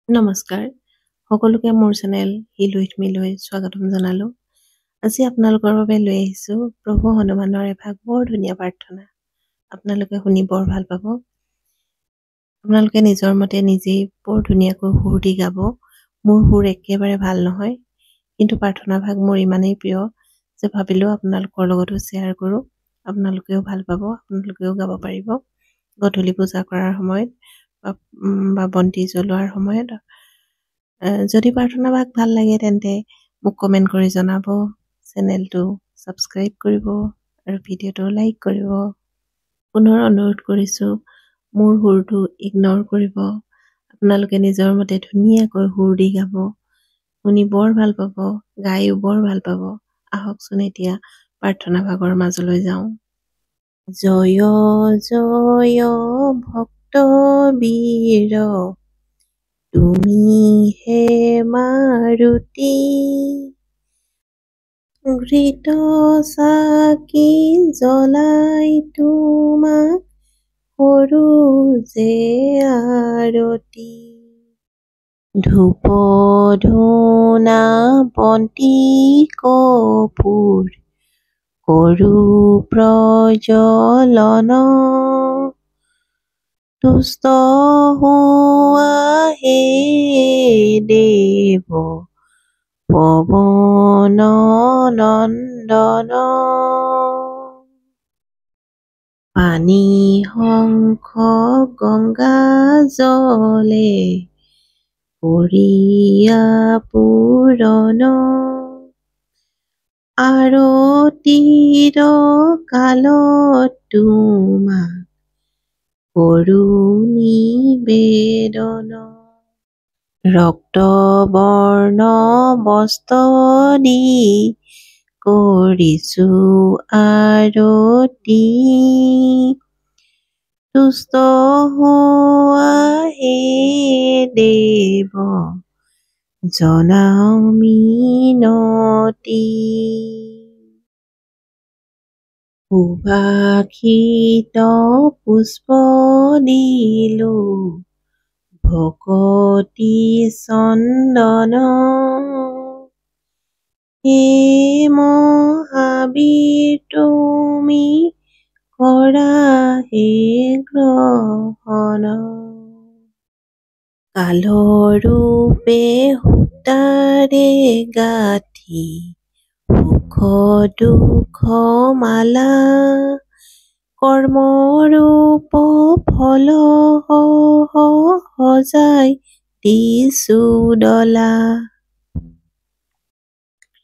নমস্কাৰ সকলোকে মোৰ চেনেল হিল উইথ মিলৈ স্বাগতম জনালো। আজি আপোনালোকৰ বাবে লৈ আহিছো প্ৰভু হনুমানৰ এভাগ বৰ ধুনীয়া প্ৰাৰ্থনা। আপোনালোকে শুনি বৰ ভাল পাব। আপোনালোকে নিজৰ মতে নিজেই বৰ ধুনীয়াকৈ সুৰ দি গাব। মোৰ সুৰ একেবাৰে ভাল নহয়, কিন্তু প্ৰাৰ্থনা ভাগ মোৰ ইমানেই প্ৰিয় যে ভাবিলো আপোনালোকৰ লগতো শ্বেয়াৰ কৰোঁ। আপোনালোকেও ভাল পাব, আপোনালোকেও গাব পাৰিব। গধূলি পূজা কৰাৰ সময়ত বা বন্তি জ্বলোৱাৰ সময়ত যদি প্ৰাৰ্থনা ভাগ ভাল লাগে তেন্তে মোক কমেন্ট কৰি জনাব, চেনেলটো সাবস্ক্ৰাইব কৰিব আৰু ভিডিঅ'টো লাইক কৰিব। পুনৰ অনুৰোধ কৰিছো মোৰ সুৰটো ইগনৰ কৰিব। আপোনালোকে নিজৰ মতে ধুনীয়াকৈ সুৰ দি গাব। শুনি বৰ ভাল পাব, গায়ো বৰ ভাল পাব। আহকচোন এতিয়া প্ৰাৰ্থনা ভাগৰ মাজলৈ যাওঁ। জয় জয় ভক্ত বীৰ তুমি হে মাৰুতি, ঘৃত চাকি জ্বলাই তোমাক কৰো যে আৰতি। ধূপ ধূনা বন্তি কৰ্পূৰ কৰো প্ৰজ্বলন, তুষ্ট হোৱা হে দেৱ পৱন নন্দন। পানী শঙ্খ গংগা জলে কৰিয়া পূৰণ, আৰতিৰ কালত তোমাক কৰো নিবেদন। ৰক্ত বৰ্ণ বস্ত্ৰ দি কৰিছো আৰতি, তুষ্ট হোৱা হে দেৱ জনাও মিনতি। সুবাসিত পুষ্প দিলো ভকতি চন্দন, হে মহাবীৰ তুমি কৰা হে গ্ৰহণ। কালৰূপে সূতাৰে গাঁঠি সুখ দুখ মালা, কৰ্মৰূপ ফল সজাই দিছো ডলা।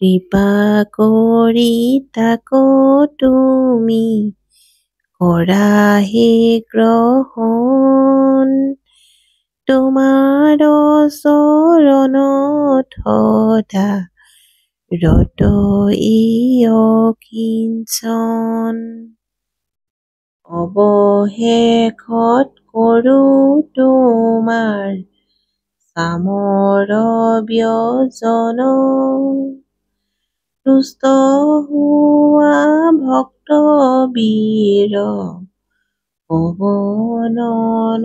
কৃপা কৰি তাকো তুমি কৰা হে গ্ৰহণ, তোমাৰ চৰণত সদা ৰত এই অকিঞ্চন। অৱশেষত কৰো তোমাৰ চামৰ ব্যজন, তুষ্ট হোৱা ভক্ত বীৰ পৱন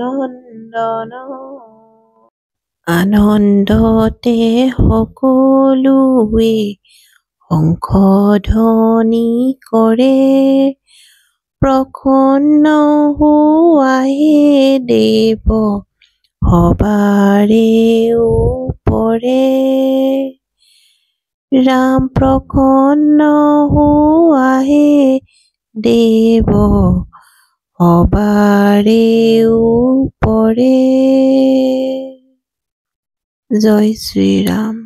নন্দন। আনন্দতে সকলোৱে শঙ্খ ধ্বনি কৰে, প্ৰসন্ন হোৱা হে দেৱ সবাৰে ওপৰে। ৰাম প্ৰসন্ন হোৱা হে দেৱ সবাৰে ওপৰে। জয় শ্ৰীৰাম।